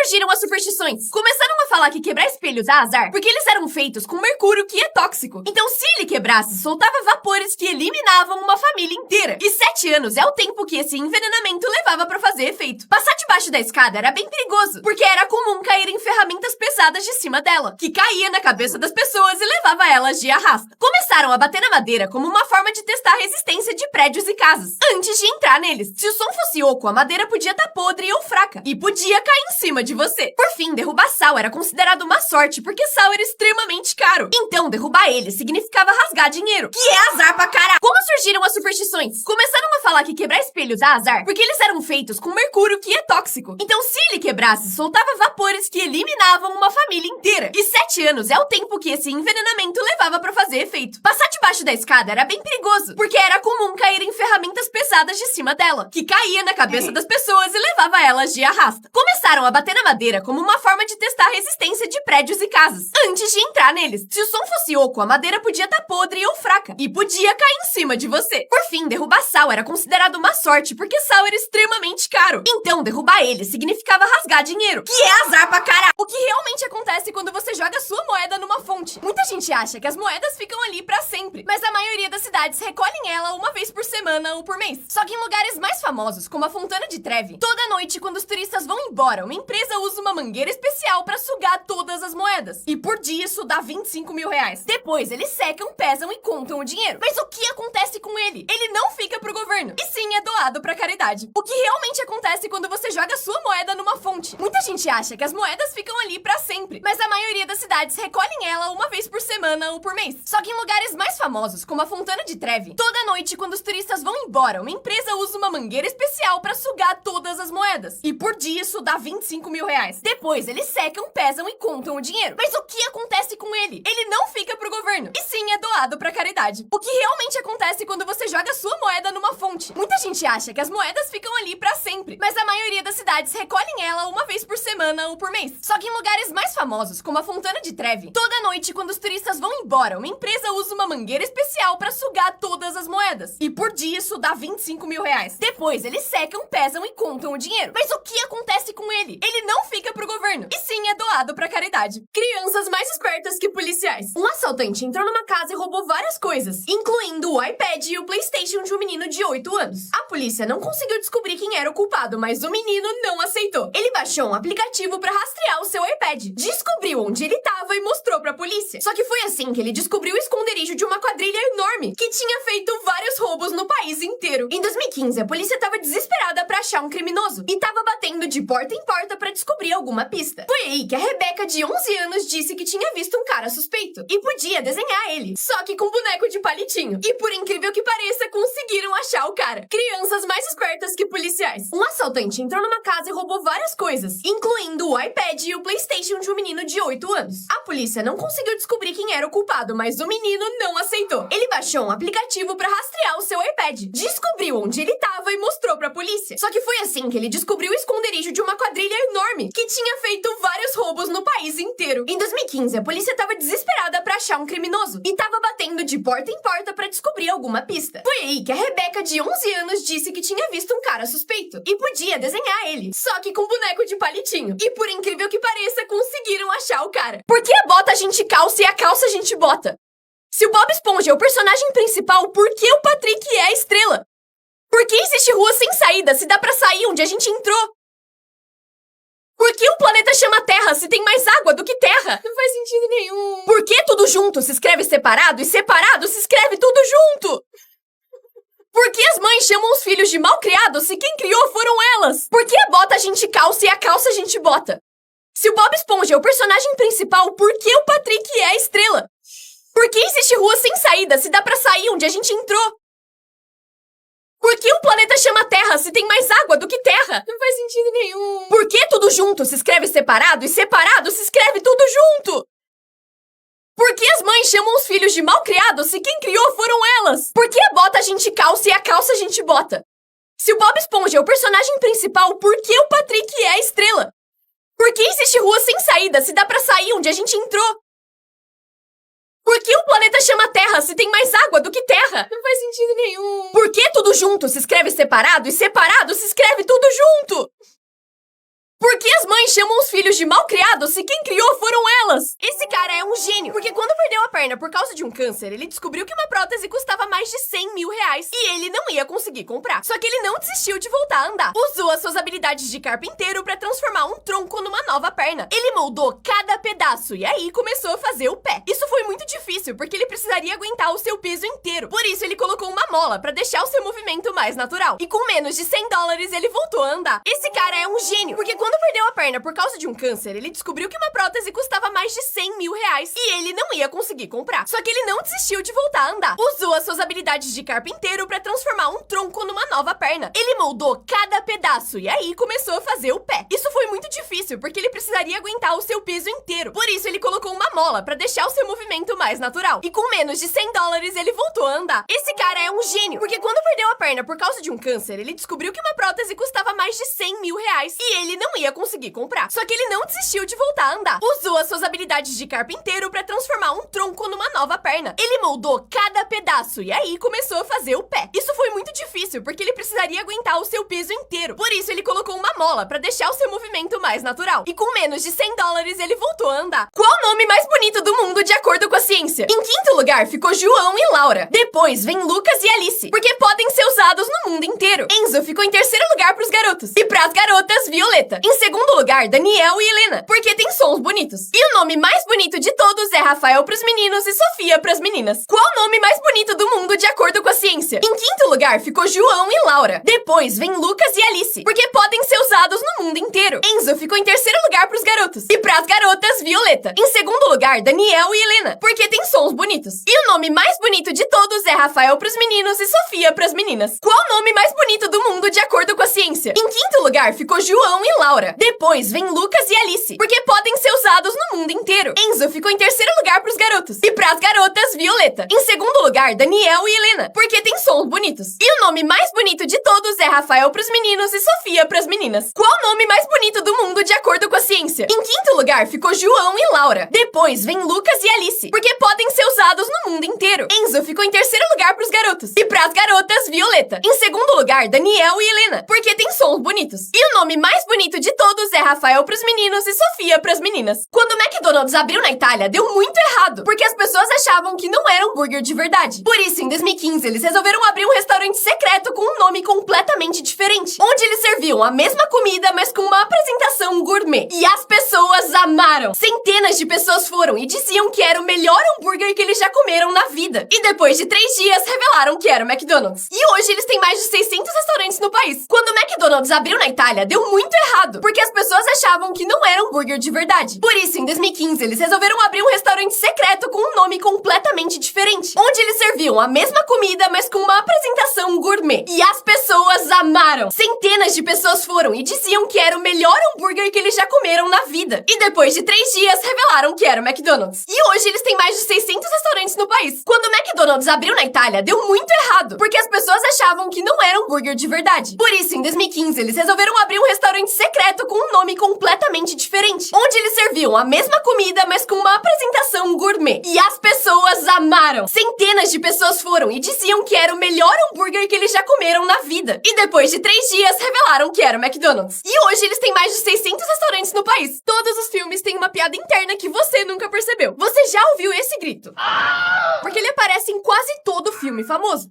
surgiram as superstições? Começaram a falar que quebrar espelhos dá azar porque eles eram feitos com mercúrio, que é tóxico. Então, se ele quebrasse, soltava vapores que eliminavam uma família inteira. E 7 anos é o tempo que esse envenenamento levava pra fazer efeito. Passar debaixo da escada era bem perigoso, porque era comum cair em ferramentas pesadas de cima dela, que caía na cabeça das pessoas e levava elas de arrasta. Começaram a bater na madeira como uma forma de testar a resistência de prédios e casas, antes de entrar neles. Se o som fosse oco, a madeira podia estar podre ou fraca, e podia cair em cima de você. Por fim, derrubar sal era considerado uma sorte, porque sal era extremamente caro. Então, derrubar ele significava rasgar dinheiro, que é azar pra caralho. Como surgiram as superstições? Começaram a falar que quebrar espelhos dá azar porque eles eram feitos com mercúrio, que é tóxico. Então, se ele quebrasse, soltava vapores que eliminavam uma família inteira. E 7 anos é o tempo que esse envenenamento levava pra fazer efeito. Passar debaixo da escada era bem perigoso, porque era comum cair em ferramentas pesadas de cima dela, que caía na cabeça das pessoas e levava elas de arrasta. Começaram a bater na madeira como uma forma de testar a resistência de prédios e casas, antes de entrar neles. Se o som fosse oco, a madeira podia estar podre ou fraca, e podia cair em cima de você. Por fim, derrubar sal era considerado uma sorte, porque sal era extremamente caro. Então, derrubar ele significava rasgar dinheiro, que é azar pra caralho. O que realmente acontece quando você joga sua moeda numa fonte? Muita gente acha que as moedas ficam ali pra sempre, mas a maioria das cidades recolhem ela uma vez por semana ou por mês. Só que em lugares mais famosos, como a Fontana de Trevi, toda noite, quando os turistas vão embora, uma empresa usa uma mangueira especial pra sugar todas as moedas. E por dia isso dá 25 mil reais. Depois eles secam, pesam e contam o dinheiro. Mas o que acontece com ele? Ele não fica pro governo, e sim é doado pra caridade. O que realmente acontece quando você joga sua moeda numa fonte? Muita gente acha que as moedas ficam ali pra sempre, mas a maioria das cidades recolhem ela uma vez por semana ou por mês. Só que em lugares mais famosos, como a Fontana de Trevi, toda noite, quando os turistas vão embora, uma empresa usa uma mangueira especial pra sugar todas as moedas. E por dia isso dá 25 mil reais. Depois eles secam, pesam e contam o dinheiro. Mas o que acontece com ele? Ele não fica pro governo, e sim é doado pra caridade. O que realmente acontece quando você joga sua moeda numa fonte? Muita gente acha que as moedas ficam ali pra sempre, mas a maioria das cidades recolhem ela uma vez por semana ou por mês. Só que em lugares mais famosos, como a Fontana de Trevi, toda noite, quando os turistas vão embora, uma empresa usa uma mangueira especial pra sugar todas as moedas. E por dia isso dá 25 mil reais. Depois eles secam, pesam e contam o dinheiro. Mas o que acontece com ele? Ele não fica pro governo, e sim é doado pra caridade. Crianças mais espertas que policiais. Um assaltante entrou numa casa e roubou várias coisas, incluindo o iPad e o PlayStation de um menino de 8 anos. A polícia não conseguiu descobrir quem era o culpado, mas o menino não aceitou. Ele baixou um aplicativo pra rastrear o seu iPad, descobriu onde ele tava e mostrou pra polícia. Só que foi assim que ele descobriu o esconderijo de uma quadrilha enorme que tinha feito vários roubos no país inteiro. Em 2015, a polícia tava desesperada pra achar um criminoso e tava batendo de porta em porta pra descobrir alguma pista. Foi aí que a Rebeca, de 11 anos, disse que tinha visto um cara suspeito e podia desenhar ele, só que com boneco de palitinho. E por incrível que pareça, conseguiram achar o cara. Crianças mais espertas que policiais. Um assaltante entrou numa casa e roubou várias coisas, incluindo o iPad e o PlayStation de um menino de 8 anos. A polícia não conseguiu descobrir quem era o culpado, mas o menino não aceitou. Ele baixou um aplicativo pra rastrear o seu iPad, descobriu onde ele tava e mostrou pra polícia. Só que foi assim que ele descobriu o esconderijo de uma quadrilha enorme que tinha feito vários roubos no país inteiro. Em 2015, a polícia tava desesperada pra achar um criminoso e tava batendo de porta em porta pra descobrir alguma pista. Foi aí que a Rebeca, de 11 anos, disse que tinha visto um cara suspeito e podia desenhar ele, só que com boneco de palitinho. E por incrível que pareça, conseguiram achar o cara. Por que a bota a gente calça e a calça a gente bota? Se o Bob Esponja é o personagem principal, por que o Patrick é a estrela? Por que existe rua sem saída se dá pra sair onde a gente entrou? Por que o planeta chama Terra se tem mais água do que terra? Não faz sentido nenhum. Por que tudo junto se escreve separado e separado se escreve tudo junto? Por que as mães chamam os filhos de malcriados se quem criou foram elas? Por que a bota a gente calça e a calça a gente bota? Se o Bob Esponja é o personagem principal, por que o Patrick é a estrela? Por que existe rua sem saída se dá pra sair onde a gente entrou? Por que o planeta chama Terra se tem mais água do que terra? Não faz sentido nenhum. Por que tudo junto se escreve separado e separado se escreve tudo junto? Por que as mães chamam os filhos de malcriados se quem criou foram elas? Por que a bota a gente calça e a calça a gente bota? Se o Bob Esponja é o personagem principal, por que o Patrick é a estrela? Por que existe rua sem saída se dá pra sair onde a gente entrou? Por que o planeta chama Terra se tem mais água do que terra? Não faz sentido nenhum. Por que tudo junto se escreve separado e separado se escreve tudo junto? Por que as mães chamam os filhos de malcriados se quem criou foram elas? Esse cara é um gênio, porque quando perdeu a perna por causa de um câncer, ele descobriu que uma prótese custava mais de 100 mil reais e ele não ia conseguir comprar. Só que ele não desistiu de voltar a andar. Usou as suas habilidades de carpinteiro pra transformar um tronco numa nova perna. Ele moldou cada pedaço e aí começou a fazer o pé. Isso foi muito difícil, porque ele precisaria aguentar o seu peso inteiro. Por isso, ele colocou uma mola pra deixar o seu movimento mais natural. E com menos de 100 dólares, ele voltou a andar. Esse cara é um gênio, porque quando perdeu a perna por causa de um câncer, ele descobriu que uma prótese custava mais de 100 mil reais e ele não ia conseguir comprar. Só que ele não desistiu de voltar a andar. Usou as suas habilidades de carpinteiro pra transformar um tronco numa nova perna. Ele moldou cada pedaço e aí começou a fazer o pé. Isso foi muito difícil, porque ele precisaria aguentar o seu peso inteiro. Por isso, ele colocou uma mola pra deixar o seu movimento mais natural. E com menos de 100 dólares, ele voltou a andar. Esse cara é um gênio, porque quando perdeu a perna por causa de um câncer, ele descobriu que uma prótese custava mais de 100 mil reais e ele não ia conseguir comprar. Só que ele não desistiu de voltar a andar. Usou as suas habilidades de carpinteiro pra transformar um tronco numa nova perna. Ele moldou cada pedaço e aí começou a fazer o pé. Isso foi muito difícil, porque ele precisaria aguentar o seu peso inteiro. Por isso, ele colocou uma mola pra deixar o seu movimento mais natural. E com menos de 100 dólares, ele voltou a andar. Qual o nome mais bonito do mundo de acordo com a ciência? Em quinto lugar ficou João e Laura. Depois vem Lucas e Alice, porque podem ser usados no mundo inteiro. Enzo ficou em terceiro lugar pros garotos. E pras garotas, Violeta. Em segundo lugar, Daniel e Helena, porque tem sons bonitos. E o nome mais bonito de todos é Rafael pros meninos e Sofia pras meninas. Qual o nome mais bonito do mundo de acordo com a ciência? Em quinto lugar ficou João e Laura. Depois vem Lucas e Alice, porque podem ser usados no mundo inteiro. Enzo ficou em terceiro lugar pros garotos. E pras garotas, Violeta. Em segundo lugar, Daniel e Helena, porque tem sons bonitos. E o nome mais bonito de todos é Rafael pros meninos e Sofia pras meninas. Qual o nome mais bonito do mundo de acordo com a ciência? Em quinto lugar ficou João e Laura. Depois vem Lucas e Alice, porque podem ser usados no mundo inteiro. Enzo ficou em terceiro lugar pros garotos. E pras garotas, Violeta. Em segundo lugar, Daniel e Helena, porque tem sons bonitos. E o nome mais bonito de todos é Rafael pros meninos e Sofia pras meninas. Qual o nome mais bonito do mundo de acordo com a ciência? Em quinto lugar ficou João e Laura. Depois vem Lucas e Alice, porque podem ser usados no mundo inteiro. Enzo ficou em terceiro lugar pros garotos. E pras garotas, Violeta. Em segundo lugar, Daniel e Helena, porque tem sons bonitos. E o nome mais bonito de todos é Rafael pros meninos e Sofia pras meninas. Quando o McDonald's abriu na Itália, deu muito errado, porque as pessoas achavam que não era um hambúrguer de verdade. Por isso, em 2015, eles resolveram abrir um restaurante secreto com um nome completamente diferente, onde eles serviam a mesma comida, mas com uma apresentação gourmet. E as pessoas amaram. Centenas de pessoas foram e diziam que era o melhor hambúrguer que eles já comeram na vida. E depois de 3 dias, revelaram que era o McDonald's. E hoje eles têm mais de 600 restaurantes no país. Quando o McDonald's abriu na Itália, deu muito errado, porque as pessoas achavam que não era um hambúrguer de verdade. Por isso, em 2015, eles resolveram abrir um restaurante secreto com um nome completamente diferente, onde eles serviam a mesma comida, mas com uma apresentação gourmet. E as pessoas amaram. Centenas de pessoas foram e diziam que era o melhor hambúrguer que eles já comeram na vida. E depois de 3 dias, revelaram que era o McDonald's. E hoje eles têm mais de 600 restaurantes no país. Quando o McDonald's abriu na Itália, deu muito errado, porque as pessoas achavam que não era um hambúrguer de verdade. Por isso, em 2015, eles resolveram abrir um restaurante secreto com um nome completamente diferente, onde eles serviam a mesma comida, mas com uma apresentação gourmet. E as pessoas amaram. Centenas de pessoas foram e diziam que era o melhor hambúrguer que eles já comeram na vida. E depois de 3 dias, revelaram que era o McDonald's. E hoje eles têm mais de 600 restaurantes no país. Todos os filmes têm uma piada interna que você nunca percebeu. Você já ouviu esse grito? Porque ele aparece em quase todo filme famoso.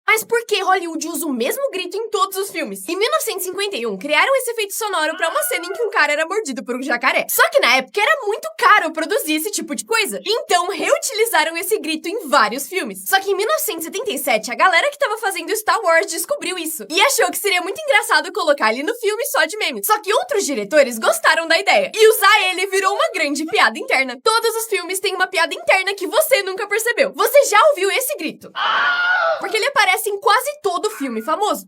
Mas por que Hollywood usa o mesmo grito em todos os filmes? Em 1951, criaram esse efeito sonoro pra uma cena em que um cara era mordido por um jacaré. Só que na época era muito caro produzir esse tipo de coisa. Então, reutilizaram esse grito em vários filmes. Só que em 1977, a galera que tava fazendo Star Wars descobriu isso. E achou que seria muito engraçado colocar ele no filme só de meme. Só que outros diretores gostaram da ideia. E usar ele virou uma grande piada interna. Todos os filmes têm uma piada interna que você nunca percebeu. Você já ouviu esse grito? Porque ele aparece em quase todo filme famoso.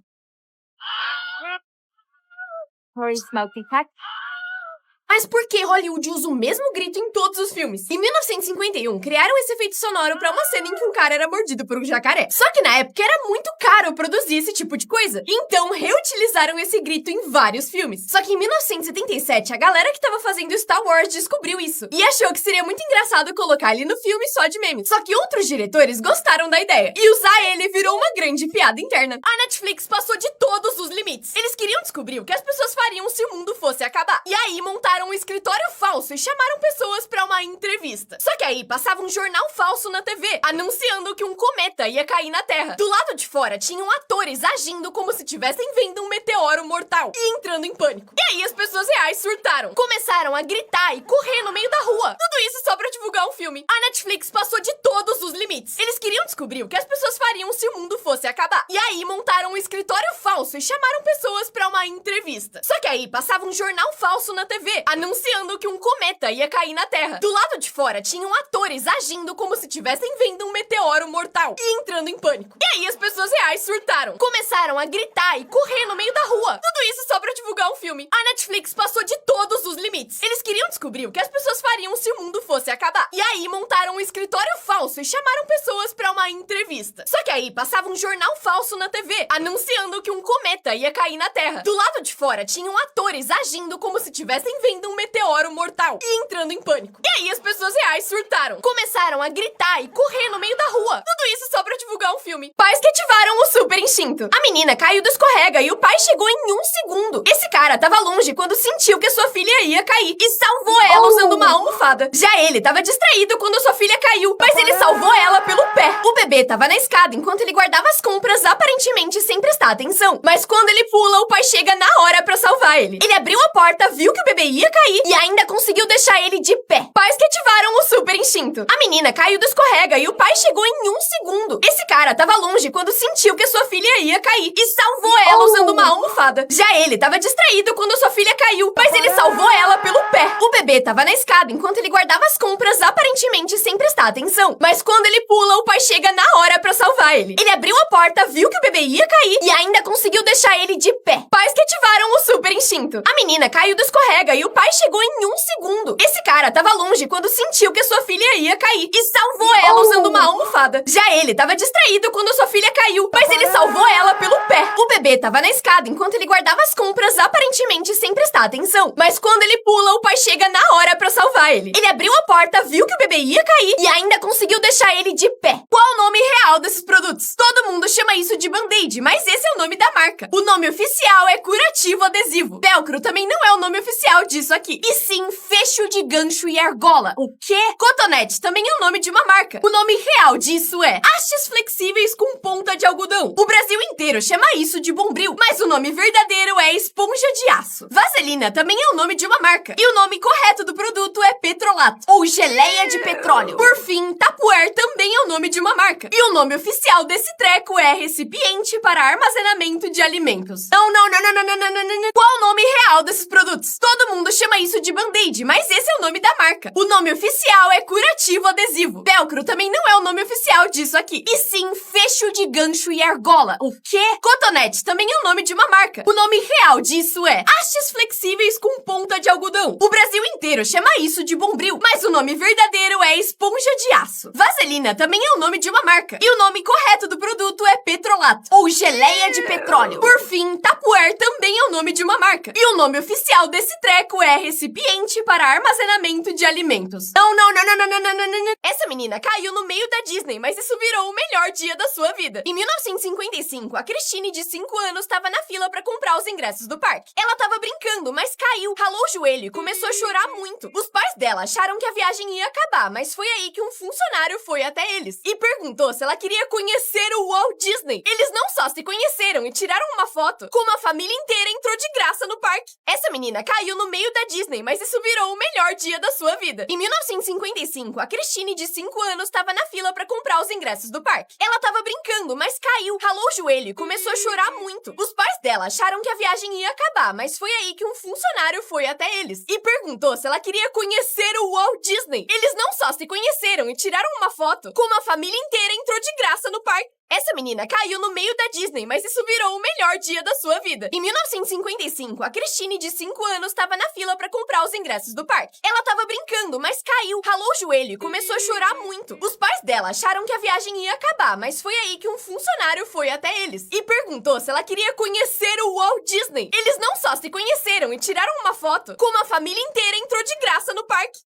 Mas por que Hollywood usa o mesmo grito em todos os filmes? Em 1951, criaram esse efeito sonoro pra uma cena em que um cara era mordido por um jacaré. Só que na época era muito caro produzir esse tipo de coisa. Então reutilizaram esse grito em vários filmes. Só que em 1977, a galera que tava fazendo Star Wars descobriu isso. E achou que seria muito engraçado colocar ele no filme só de memes. Só que outros diretores gostaram da ideia. E usar ele virou uma grande piada interna. A Netflix passou de todos os limites. Eles queriam descobrir o que as pessoas fariam se o mundo fosse acabar. E aí montaram um escritório falso e chamaram pessoas pra uma entrevista. Só que aí passava um jornal falso na TV, anunciando que um cometa ia cair na Terra. Do lado de fora tinham atores agindo como se estivessem vendo um meteoro mortal e entrando em pânico. E aí as pessoas reais surtaram. Começaram a gritar e correr no meio da rua. Tudo isso só pra divulgar um filme. A Netflix passou de todos os limites. Eles queriam descobrir o que as pessoas fariam se o mundo fosse acabar. E aí montaram um escritório falso e chamaram pessoas pra uma entrevista. Só que aí passava um jornal falso na TV, anunciando que um cometa ia cair na Terra. Do lado de fora tinham atores agindo como se estivessem vendo um meteoro mortal e entrando em pânico. E aí as pessoas reais surtaram. Começaram a gritar e correr no meio da rua. Tudo isso só pra divulgar um filme. A Netflix passou de todos os limites. Eles queriam descobrir o que as pessoas fariam se o mundo fosse acabar. E aí montaram um escritório falso e chamaram pessoas pra uma entrevista. Só que aí passava um jornal falso na TV, anunciando que um cometa ia cair na Terra. Do lado de fora tinham atores agindo como se estivessem vendo um meteoro mortal e entrando em pânico. E aí as pessoas reais surtaram. Começaram a gritar e correr no meio da rua. Tudo isso só pra divulgar um filme. Pais que ativaram o super instinto. A menina caiu do escorrega e o pai chegou em um segundo. Esse cara tava longe quando sentiu que sua filha ia cair e salvou ela usando uma almofada. Já ele tava distraído quando sua filha caiu, mas ele salvou ela pelo pé. O bebê tava na escada enquanto ele guardava as compras, aparentemente sem prestar atenção. Mas quando ele pula, o pai chega na hora pra salvar ele. Ele abriu a porta, viu que o bebê ia cair e ainda conseguiu deixar ele de pé. Pais que ativaram o super instinto. A menina caiu do escorrega e o pai chegou em um segundo. Esse cara tava longe quando sentiu que sua filha ia cair e salvou ela usando uma almofada. Já ele tava distraído quando sua filha caiu, mas ele salvou ela pelo pé. O bebê tava na escada enquanto ele guardava as compras, aparentemente sem prestar atenção. Mas quando ele pula, o pai chega na hora pra salvar ele. Ele abriu a porta, viu que o bebê ia cair e ainda conseguiu deixar ele de pé. Pais que ativaram o super instinto. A menina caiu do escorrega e o pai chegou em um segundo. Esse cara tava longe quando sentiu que sua filha ia cair e salvou ela usando uma almofada. Já ele tava distraído quando sua filha caiu, mas ele salvou ela pelo pé. O bebê tava na escada enquanto ele guardava as compras, aparentemente sem prestar atenção. Mas quando ele pula, o pai chega na hora pra salvar ele. Ele abriu a porta, viu que o bebê ia cair e ainda conseguiu deixar ele de pé. Qual o nome real desses produtos? Todo mundo chama isso de Band-Aid, mas esse é o nome da marca. O nome oficial é curativo adesivo. Velcro também não é o nome oficial disso aqui, e sim fecho de gancho e argola. O quê? Cotonete também é o nome de uma marca. O nome real disso é hastes flexíveis com ponta de algodão. O Brasil inteiro chama isso de Bombril, mas o nome verdadeiro é esponja de aço. Vaselina também é o nome de uma marca, e o nome correto do produto é petrolato, ou geleia de petróleo. Por fim, Tupperware também é o nome de uma marca, e o nome oficial desse treco é recipiente para armazenamento de alimentos. Não. Qual o nome real desses produtos? Todo mundo chama isso de Band-Aid, mas esse é o nome da marca. O nome oficial é curativo adesivo. Velcro também não é o nome oficial disso aqui, e sim fecho de gancho e argola. O quê? Cotonete também é o nome de uma marca. O nome real disso é hastes flexíveis com ponta de algodão. O Brasil inteiro chama isso de Bombril, mas o nome verdadeiro é esponja de aço. Vaselina também é o nome de uma marca, e o nome correto do produto é petrolato, ou geleia de petróleo. Por fim, Tupperware também é o nome de uma marca, e o nome oficial desse treco é recipiente para armazenamento de alimentos. Não. Essa menina caiu no meio da Disney, mas isso virou o melhor dia da sua vida. Em 1955, a Christine, de 5 anos, estava na fila para comprar os ingressos do parque. Ela estava brincando, mas caiu, ralou o joelho e começou a chorar muito. Os pais dela acharam que a viagem ia acabar, mas foi aí que um funcionário foi até eles e perguntou se ela queria conhecer o Walt Disney. Eles não só se conheceram e tiraram uma foto, como a família inteira entrou de graça no parque. Essa menina caiu no meio da Disney, mas isso virou o melhor dia da sua vida. Em 1955, a Christine, de 5 anos, estava na fila para comprar os ingressos do parque. Ela estava brincando, mas caiu, ralou o joelho e começou a chorar muito. Os pais dela acharam que a viagem ia acabar, mas foi aí que um funcionário foi até eles e perguntou se ela queria conhecer o Walt Disney. Eles não só se conheceram e tiraram uma foto, como a família inteira entrou de graça no parque. Essa menina caiu no meio da Disney, mas isso virou o melhor dia da sua vida. Em 1955, a Christine, de 5 anos, estava na fila para comprar os ingressos do parque. Ela estava brincando, mas caiu, ralou o joelho e começou a chorar muito. Os pais dela acharam que a viagem ia acabar, mas foi aí que um funcionário foi até eles e perguntou se ela queria conhecer o Walt Disney. Eles não só se conheceram e tiraram uma foto, como a família inteira entrou de graça no parque.